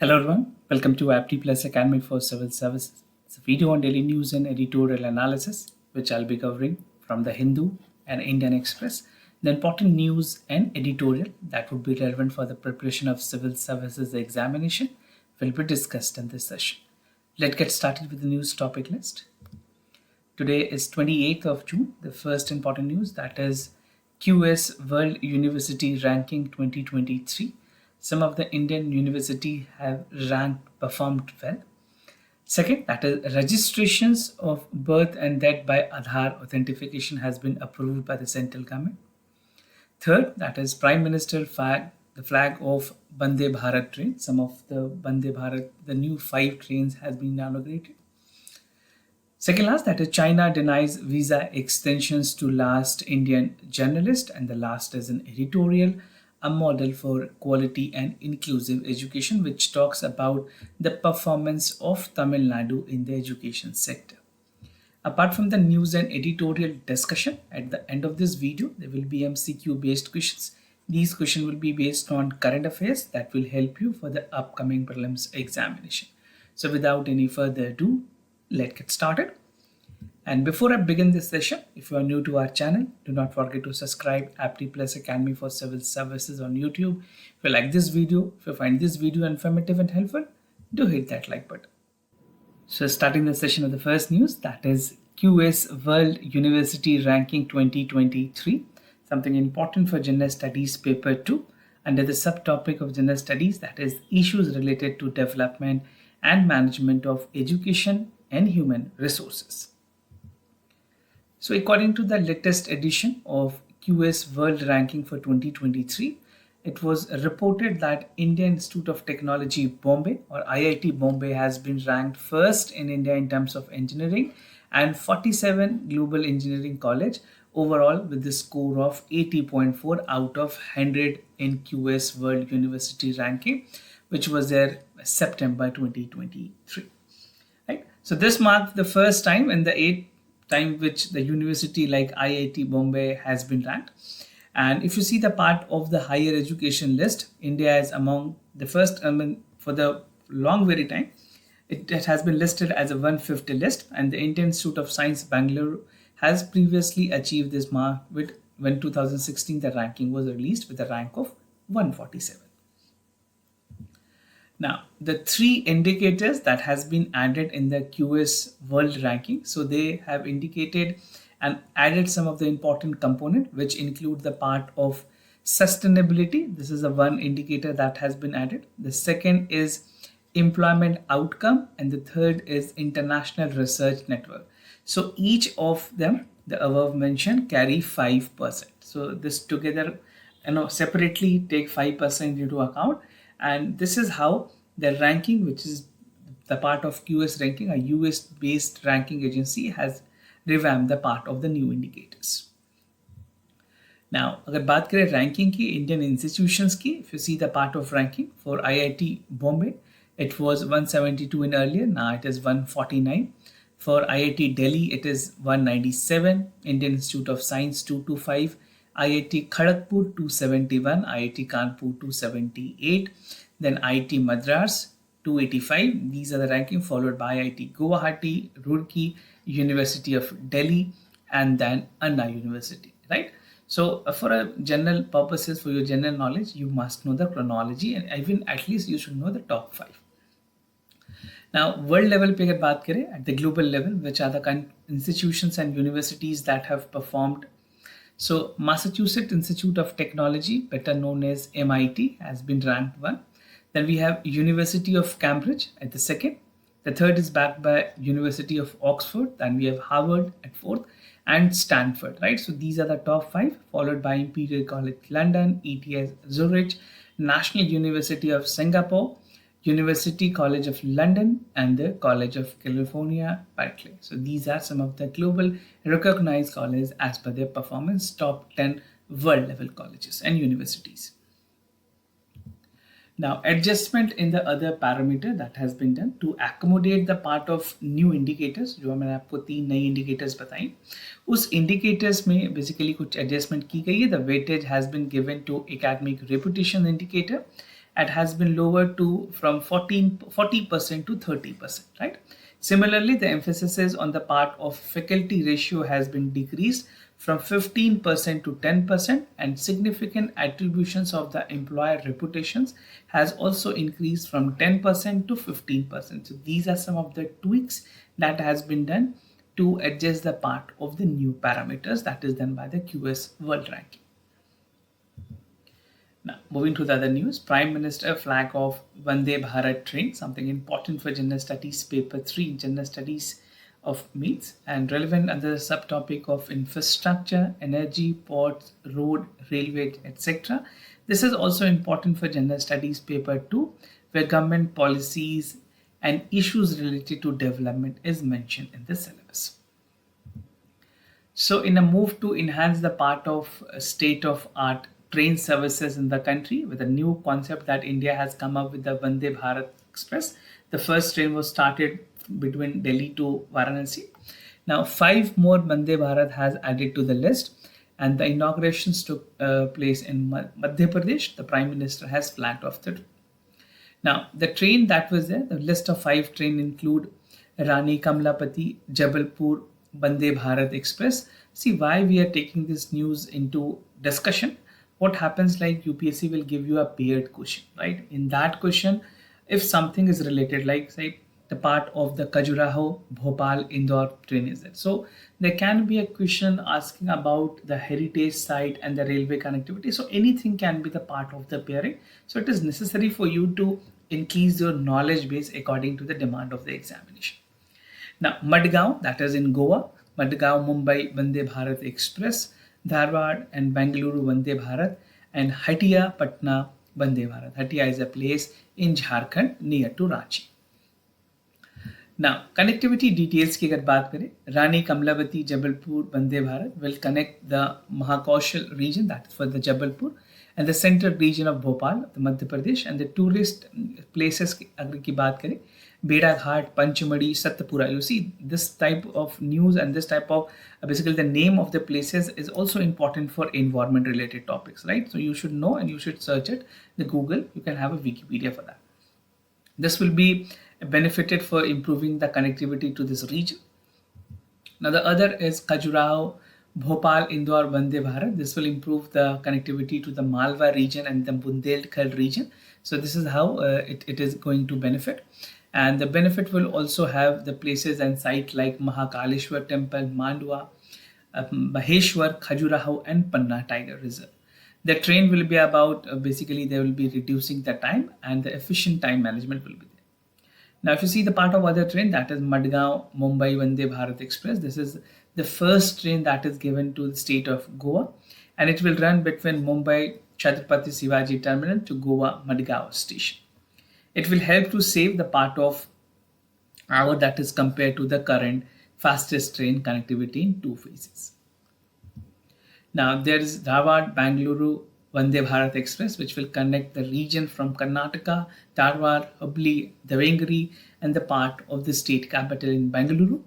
Hello everyone, welcome to Apti Plus Academy for Civil Services. It's a video on daily news and editorial analysis, which I'll be covering from the Hindu and Indian Express. The important news and editorial that would be relevant for the preparation of civil services examination will be discussed in this session. Let's get started with the news topic list. Today is 28th of June. The first important news, that is QS World University Ranking 2023. Some of the Indian university have performed well. Second, that is registrations of birth and death by Aadhaar authentication has been approved by the central government. Third, that is Prime Minister the flag of Vande Bharat train. Some of the Vande Bharat, the new 5 trains has been inaugurated. Second last, that is China denies visa extensions to last Indian journalist, and the last is an editorial, a model for quality and inclusive education, which talks about the performance of Tamil Nadu in the education sector. Apart from the news and editorial discussion, at the end of this video, there will be MCQ based questions. These questions will be based on current affairs that will help you for the upcoming prelims examination. So without any further ado, let's get started. And before I begin this session, if you are new to our channel, do not forget to subscribe Apti Plus Academy for Civil Services on YouTube. If you like this video, if you find this video informative and helpful, do hit that like button. So starting the session with the first news, that is QS World University Ranking 2023, something important for General Studies Paper 2 under the subtopic of General Studies, that is issues related to development and management of education and human resources. So according to the latest edition of QS World Ranking for 2023, it was reported that Indian Institute of Technology Bombay, or IIT Bombay, has been ranked first in India in terms of engineering and 47 global engineering college overall with the score of 80.4 out of 100 in QS World University Ranking, which was there September 2023. Right? So this marked the first time in the 8th time which the university like IIT Bombay has been ranked. And if you see the part of the higher education list, India is among the first, for the long very time, it has been listed as a 150 list, and the Indian Institute of Science Bangalore has previously achieved this mark with when 2016 the ranking was released with a rank of 147. Now, the 3 indicators that has been added in the QS World Ranking, so they have indicated and added some of the important components, which include the part of sustainability. This is a one indicator that has been added. The second is employment outcome, and the third is international research network. So each of them, the above mentioned, carry 5%. So this together, separately take 5% into account. And this is how the ranking, which is the part of QS ranking, a US based ranking agency, has revamped the part of the new indicators. Now, अगर बात करें ranking की Indian institutions की, if you see the part of ranking for IIT Bombay, it was 172 in earlier, now it is 149. For IIT Delhi, it is 197. Indian Institute of Science 225. IIT Kharagpur 271, IIT Kanpur 278, then IIT Madras 285. These are the ranking, followed by IIT Guwahati, Roorkee, University of Delhi, and then Anna University, right? So for a general purposes, for your general knowledge, you must know the chronology, and even at least you should know the top 5. Now, world level पे अगर बात करें, at the global level, which are the institutions and universities that have performed. So Massachusetts Institute of Technology, better known as MIT, has been ranked 1. Then we have University of Cambridge at the 2nd. The 3rd is backed by University of Oxford. Then we have Harvard at 4th and Stanford, right? So these are the top 5, followed by Imperial College London, ETS Zurich, National University of Singapore, University College of London, and the College of California, Berkeley. So these are some of the global recognized colleges as per their performance, top 10 world level colleges and universities. Now, adjustment in the other parameter that has been done to accommodate the part of new indicators, जो मैंने आपको 3 नई indicators बताई, उस indicators में basically कुछ adjustment की गई है. The weightage has been given to academic reputation indicator it has been lowered to from 40% to 30%, right? Similarly, the emphasis is on the part of faculty ratio has been decreased from 15% to 10%, and significant attributions of the employer reputations has also increased from 10% to 15%. So these are some of the tweaks that has been done to adjust the part of the new parameters that is done by the QS World Ranking. Now, moving to the other news, Prime Minister flag off Vande Bharat train, something important for General Studies Paper 3, General Studies of Meats, and relevant under the subtopic of infrastructure, energy, ports, road, railway, etc. This is also important for General Studies Paper 2, where government policies and issues related to development is mentioned in the syllabus. So in a move to enhance the part of state-of-art train services in the country with a new concept that India has come up with, the Vande Bharat Express. The first train was started between Delhi to Varanasi. Now 5 more Vande Bharat has added to the list, and the inaugurations took place in Madhya Pradesh. The Prime Minister has flagged off the train. Now the train that was there, the list of 5 trains include Rani Kamlapati Jabalpur Vande Bharat Express. See why we are taking this news into discussion. What happens, like UPSC will give you a paired question, right? In that question, if something is related, like say the part of the Khajuraho Bhopal Indore train is there. So there can be a question asking about the heritage site and the railway connectivity. So anything can be the part of the pairing. So it is necessary for you to increase your knowledge base according to the demand of the examination. Now, Madgaon, that is in Goa, Madgaon Mumbai Vande Bharat Express, Dharwad and Bengaluru Vande Bharat, and Hatia Patna Vande Bharat. Hatia is a place in Jharkhand near to Ranchi. Now, connectivity details की अगर बात करें, Rani Kamlapati Jabalpur Vande Bharat will connect the Mahakaushal region, that is for the Jabalpur, and the central region of Bhopal, the Madhya Pradesh, and the tourist places अगर की बात करें, Beda Ghat, Panchamadi, Satpura. You see, this type of news and this type of basically the name of the places is also important for environment related topics, right? So you should know and you should search it. The Google, you can have a Wikipedia for that. This will be benefited for improving the connectivity to this region. Now the other is Khajuraho Bhopal Indore Vande Bharat. This will improve the connectivity to the Malwa region and the Bundelkhand region. So this is how it is going to benefit. And the benefit will also have the places and sites like Mahakaleshwar Temple, Mandwa, Maheshwar, Khajuraho, and Panna Tiger Reserve. The train will be about, basically they will be reducing the time and the efficient time management will be there. Now if you see the part of other train, that is Madgaon Mumbai Vande Bharat Express. This is the first train that is given to the state of Goa, and it will run between Mumbai Chhatrapati Shivaji Terminal to Goa Madgaon station. It will help to save the part of hour that is compared to the current fastest train connectivity in 2 phases. Now there is Dharwad Bengaluru Vande Bharat Express, which will connect the region from Karnataka, Dharwad, Hubli, Davangere, and the part of the state capital in Bengaluru.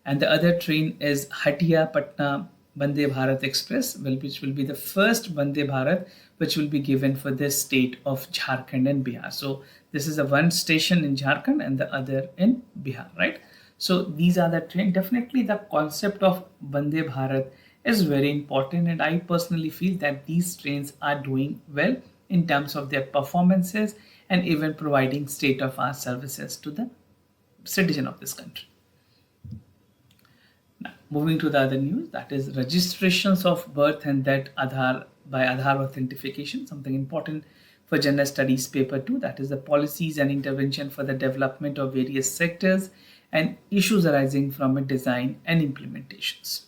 And the other train is Hatia Patna Vande Bharat Express, which will be the first Vande Bharat which will be given for the state of Jharkhand and Bihar. So this is a one station in Jharkhand and the other in Bihar, right? So these are the train. Definitely the concept of Vande Bharat is very important, and I personally feel that these trains are doing well in terms of their performances and even providing state-of-art services to the citizen of this country. Now, moving to the other news, that is registrations of birth and death by Aadhaar authentication, something important for General Studies Paper 2, that is the policies and intervention for the development of various sectors and issues arising from a design and implementations.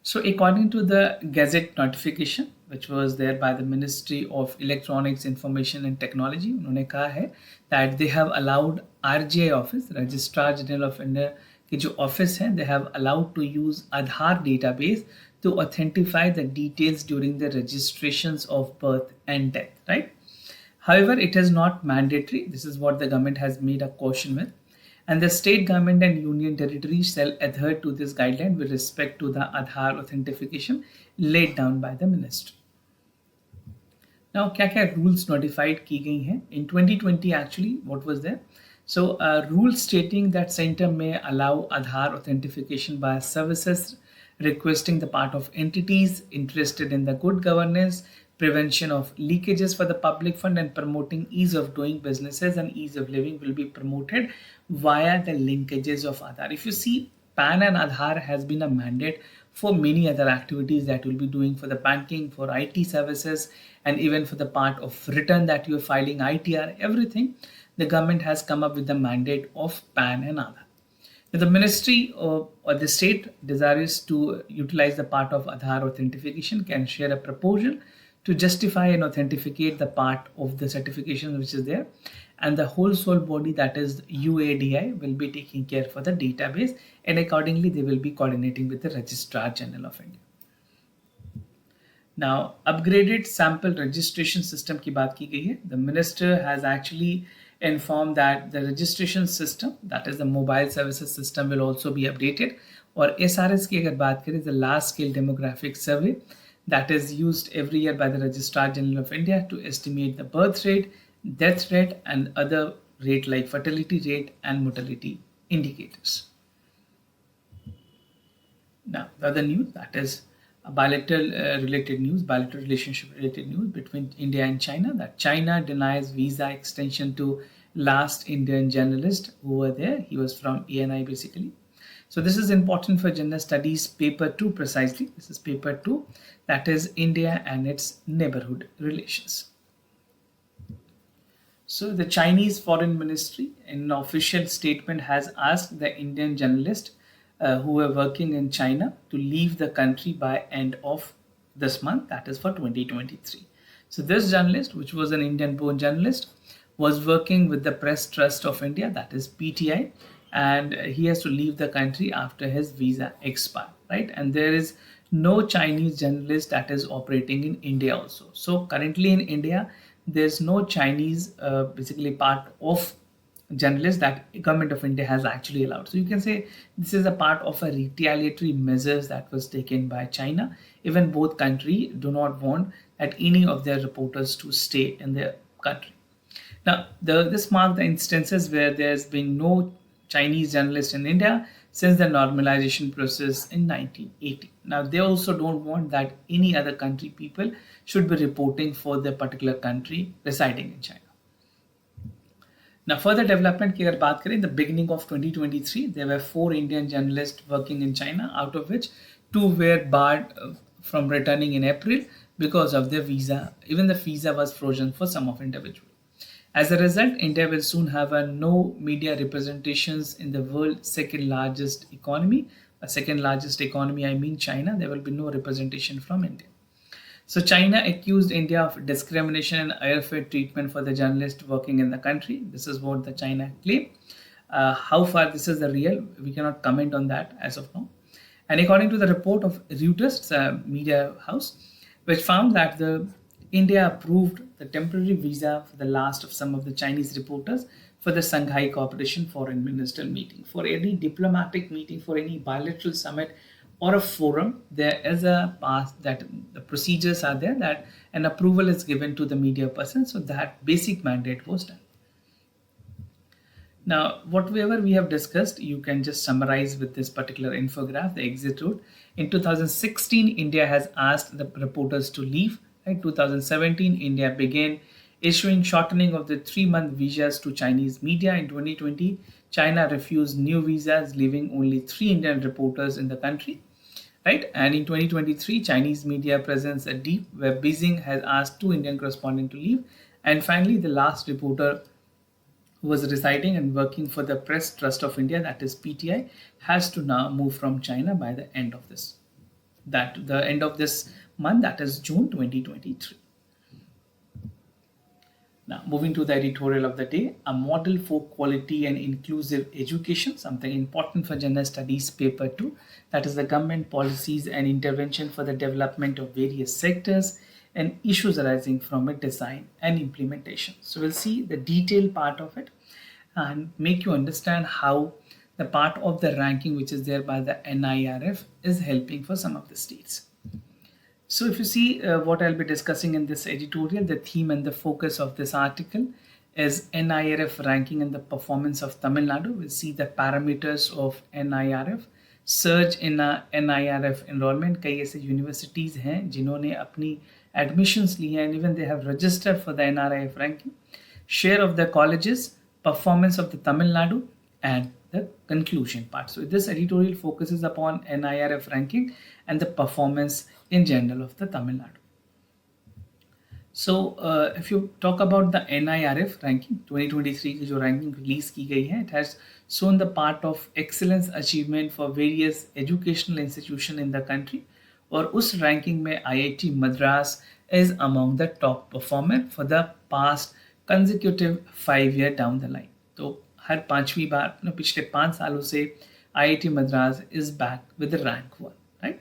So according to the Gazette notification, which was there by the Ministry of Electronics, Information and Technology, उन्होंने कहा है that they have allowed RGI office, Registrar General of India की जो office है, they have allowed to use Aadhaar database to authentify the details during the registrations of birth and death, right? However, it is not mandatory. This is what the government has made a caution with. And the state government and union territories shall adhere to this guideline with respect to the Aadhaar authentication laid down by the ministry. Now क्या क्या rules notified की गई हैं in 2020 actually what was there? So a rule stating that center may allow Aadhaar authentication by services requesting the part of entities interested in the good governance, prevention of leakages for the public fund, and promoting ease of doing businesses and ease of living will be promoted via the linkages of Aadhaar. If you see, PAN and Aadhaar has been a mandate for many other activities that you'll be doing for the banking, for IT services, and even for the part of return that you're filing, ITR, everything. The government has come up with the mandate of PAN and Aadhaar. If the ministry or the state desires to utilize the part of Aadhaar authentication can share a proposal to justify and authenticate the part of the certification which is there, and the whole sole body, that is UADI, will be taking care for the database, and accordingly they will be coordinating with the Registrar General of India. Now, upgraded sample registration system की बात की गई है. The minister has actually informed that the registration system, that is the mobile services system, will also be updated. और SRS की अगर बात करें, the large scale demographic survey that is used every year by the Registrar General of India to estimate the birth rate, death rate, and other rate like fertility rate and mortality indicators. Now, the other news, that is bilateral related news, bilateral relationship related news between India and China, that China denies visa extension to last Indian journalist who were there. He was from ANI basically. So this is important for general studies paper 2 precisely. This is paper 2, that is India and its neighborhood relations. So the Chinese Foreign Ministry in an official statement has asked the Indian journalists who were working in China to leave the country by end of this month, that is for 2023. So this journalist, which was an Indian-born journalist, was working with the Press Trust of India, that is PTI, and he has to leave the country after his visa expires, right? And there is no Chinese journalist that is operating in India also. So currently in India, there's no Chinese basically part of journalists that government of India has actually allowed. So you can say this is a part of a retaliatory measures that was taken by China. Even both countries do not want that any of their reporters to stay in their country. Now, this marked the instances where there's been no Chinese journalists in India since the normalization process in 1980. Now, they also don't want that any other country people should be reporting for their particular country residing in China. Now, further development की अगर बात करें, in the beginning of 2023, there were 4 Indian journalists working in China, out of which 2 were barred from returning in April because of their visa. Even the visa was frozen for some of individuals. As a result, India will soon have no media representations in the world's second largest economy. Second largest economy, I mean China. There will be no representation from India. So China accused India of discrimination and unfair treatment for the journalists working in the country. This is what the China claim. How far this is the real, we cannot comment on that as of now. And according to the report of Reuters, media house, which found that India approved the temporary visa for the last of some of the Chinese reporters for the Shanghai Cooperation Foreign Minister meeting. For any diplomatic meeting, for any bilateral summit or a forum, there is a path that the procedures are there that an approval is given to the media person. So that basic mandate was done. Now, whatever we have discussed, you can just summarize with this particular infograph, the exit route. In 2016, India has asked the reporters to leave. In 2017, India began issuing shortening of the 3-month visas to Chinese media. In 2020, China refused new visas, leaving only 3 Indian reporters in the country. Right? And in 2023, Chinese media presence at Deep, where Beijing has asked 2 Indian correspondents to leave. And finally, the last reporter who was residing and working for the Press Trust of India, that is PTI, has to now move from China by the end of this. The end of this month, that is June 2023. Now, moving to the editorial of the day, a model for quality and inclusive education, something important for general studies paper 2, that is the government policies and intervention for the development of various sectors and issues arising from its design and implementation. So we'll see the detailed part of it and make you understand how the part of the ranking which is there by the NIRF is helping for some of the states. So if you see what I'll be discussing in this editorial, the theme and the focus of this article is NIRF ranking and the performance of Tamil Nadu. We'll see the parameters of NIRF, surge in NIRF enrollment. कई ऐसे universities हैं जिन्होंने अपनी admissions ली हैं and even they have registered for the NIRF ranking. Share of the colleges, performance of the Tamil Nadu, and the conclusion part. So this editorial focuses upon NIRF ranking and the performance in general of the Tamil Nadu. So if you talk about the NIRF ranking 2023 की जो ranking release की गई है, it has shown the part of excellence achievement for various educational institutions in the country. और उस ranking में IIT Madras is among the top performer for the past consecutive 5 year down the line. तो हर पांचवी बार पिछले 5 सालों से IIT Madras is back with the rank 1, right?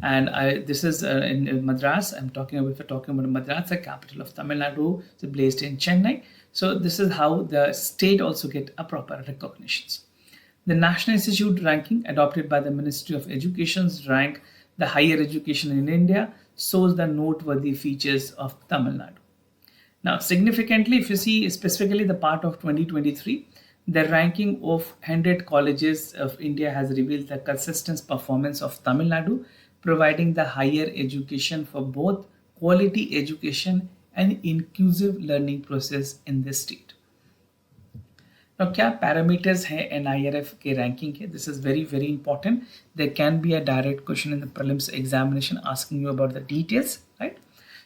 And this is in Madras. If we're talking about Madras, the capital of Tamil Nadu, it's based in Chennai. So this is how the state also get a proper recognitions. The National Institute ranking adopted by the Ministry of Education's rank the higher education in India shows the noteworthy features of Tamil Nadu. Now, significantly, if you see specifically the part of 2023, the ranking of 100 colleges of India has revealed the consistent performance of Tamil Nadu, providing the higher education for both quality education and inclusive learning process in this state. Now, क्या parameters हैं NIRF के ranking के? This is very, very important. There can be a direct question in the prelims examination asking you about the details, right?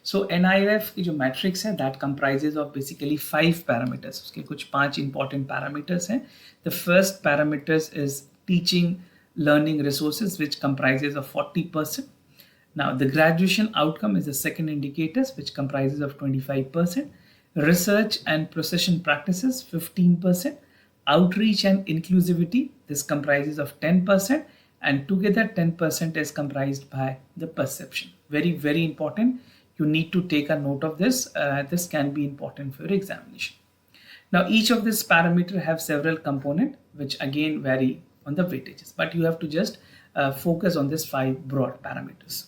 So NIRF की जो matrix है that comprises of basically 5 parameters. उसके कुछ 5 important parameters हैं. The first parameters is teaching learning resources which comprises of 40%. Now the graduation outcome is the second indicators which comprises of 25%. Research and procession practices 15%. Outreach and inclusivity, this comprises of 10%, and together 10% is comprised by the perception. Very, very important. You need to take a note of this. This can be important for your examination. Now, each of these parameters have several components which again vary on the weightages, but you have to just focus on these 5 broad parameters.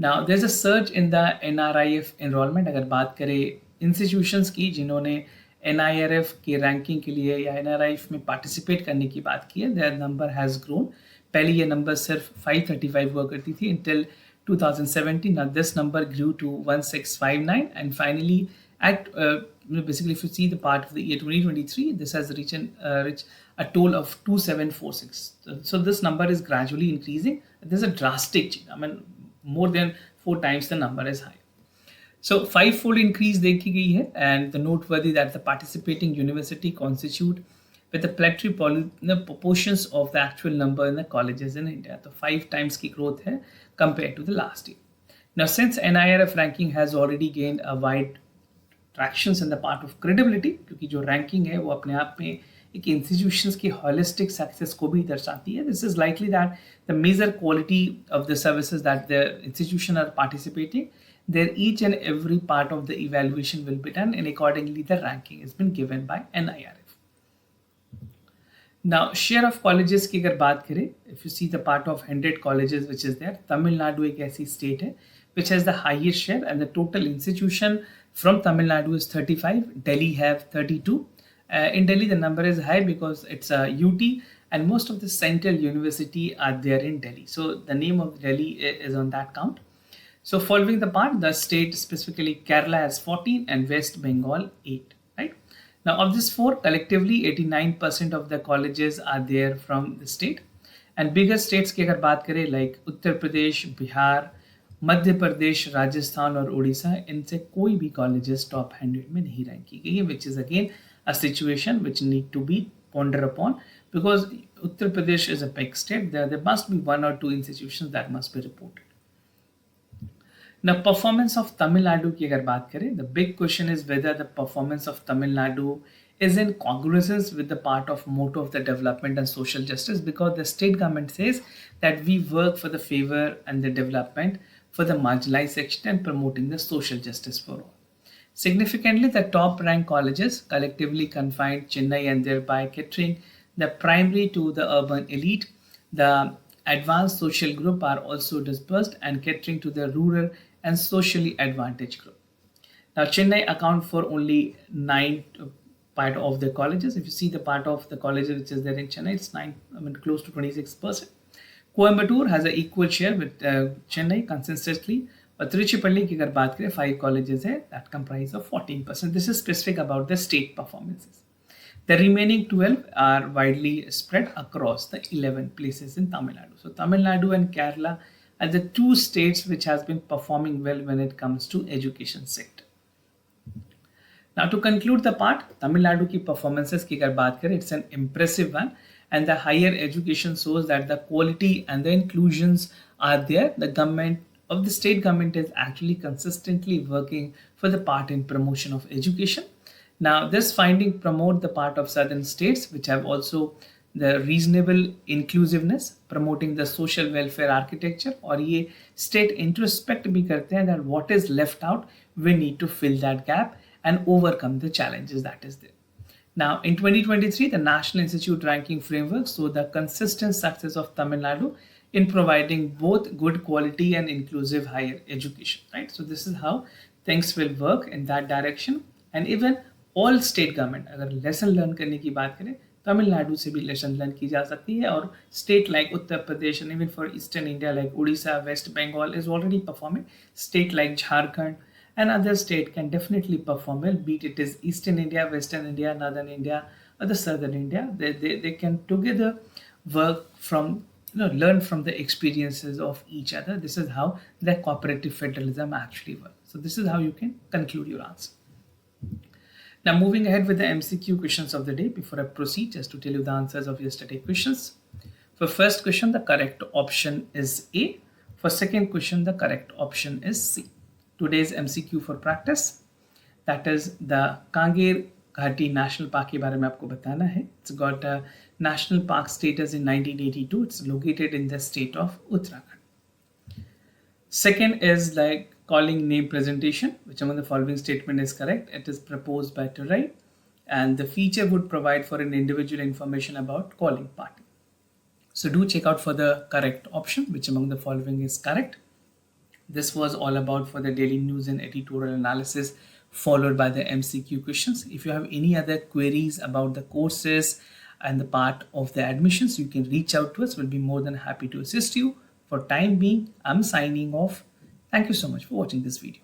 Now, there's a surge in the NRIF enrollment. अगर बात करें institutions की जिन्होंने NIRF की ranking के लिए या NRIF में पार्टिसिपेट करने की बात की है, their number has grown. पहले ये नंबर सिर्फ 535 हुआ करती थी until 2017. Now this number grew to 1659, and finally at basically if you see the part of the year 2023, this has reached a total of 2746. So this number is gradually increasing. There's a drastic change. I mean, more than 4 times the number is high. So 5-fold increase देखी गई है, and the noteworthy that the participating university constitute with the planetary proportions of the actual number in the colleges in India. So 5 times की growth है compared to the last year. Now, since NIRF ranking has already gained a wide tractions in the part of credibility, क्योंकि जो ranking है वो अपने आप में एक institutions की holistic success को भी दर्शाती है. This is likely that the measure quality of the services that the institution are participating, there each and every part of the evaluation will be done, and accordingly the ranking has been given by NIRF. Now, share of colleges की अगर बात करें, if you see the part of 100 colleges which is there, Tamil Nadu एक ऐसी state है which has the highest share, and the total institution from Tamil Nadu is 35. Delhi have 32. In Delhi the number is high because it's a UT, and most of the central university are there in Delhi. So the name of Delhi is on that count. So following the part, the state specifically Kerala has 14 and West Bengal 8. Right? Now of this 4, collectively 89% of the colleges are there from the state. And bigger states की अगर बात करें like Uttar Pradesh, Bihar, Madhya Pradesh, Rajasthan और उड़ीसा, इनसे कोई भी colleges top 100 में नहीं रैंक की गई है, which is again a situation which need to be pondered upon, because Uttar Pradesh is a big state. There must be 1 or 2 institutions that must be reported. Now, performance of Tamil Nadu की अगर बात करें, the big question is whether the performance of Tamil Nadu is in congruence with the part of motto of the development and social justice, because the state government says that we work for the favor and the development for the marginalized section and promoting the social justice for all. Significantly, the top ranked colleges collectively confined Chennai and thereby catering the primary to the urban elite. The advanced social group are also dispersed and catering to the rural and socially advantaged group. Now, Chennai account for only 9 part of the colleges. If you see the part of the colleges which is there in Chennai, it's 9, close to 26%. Coimbatore has an equal share with Chennai consistently. But Tiruchirappalli की अगर बात करें 5 colleges है that comprise of 14%. This is specific about the state performances. The remaining 12 are widely spread across the 11 places in Tamil Nadu. So Tamil Nadu and Kerala are the 2 states which has been performing well when it comes to education sector. Now to conclude the part, Tamil Nadu की performances की अगर बात करें, it's an impressive one, and the higher education shows that the quality and the inclusions are there. The state government is actually consistently working for the part in promotion of education. Now this finding promote the part of southern states which have also the reasonable inclusiveness, promoting the social welfare architecture, और ये state introspect भी करते हैं that what is left out, we need to fill that gap and overcome the challenges that is there. Now, in 2023, the National Institute ranking framework showed the consistent success of Tamil Nadu in providing both good quality and inclusive higher education, right? So this is how things will work in that direction. And even all state government, अगर lesson learn करने की बात करें, तमिलनाडु से भी lesson learn की जा सकती है, और state like Uttar Pradesh and even for Eastern India like Odisha, West Bengal is already performing. State like Jharkhand and other state can definitely perform well, be it is Eastern India, Western India, Northern India, or the Southern India. They can together work from, learn from the experiences of each other. This is how the cooperative federalism actually works. So this is how you can conclude your answer. Now moving ahead with the MCQ questions of the day, before I proceed, just to tell you the answers of yesterday's questions. For first question, the correct option is A. For second question, the correct option is C. Today's MCQ for practice, that is the Kangar Ghati National Park के बारे में आपको बताना है. It's got a national park status in 1982. It's located in the state of Uttarakhand. Second is like calling name presentation, which among the following statement is correct. It is proposed by Turai, and the feature would provide for an individual information about calling party. So do check out for the correct option, which among the following is correct. This was all about for the daily news and editorial analysis, followed by the MCQ questions. If you have any other queries about the courses and the part of the admissions, you can reach out to us. We'll be more than happy to assist you. For time being, I'm signing off. Thank you so much for watching this video.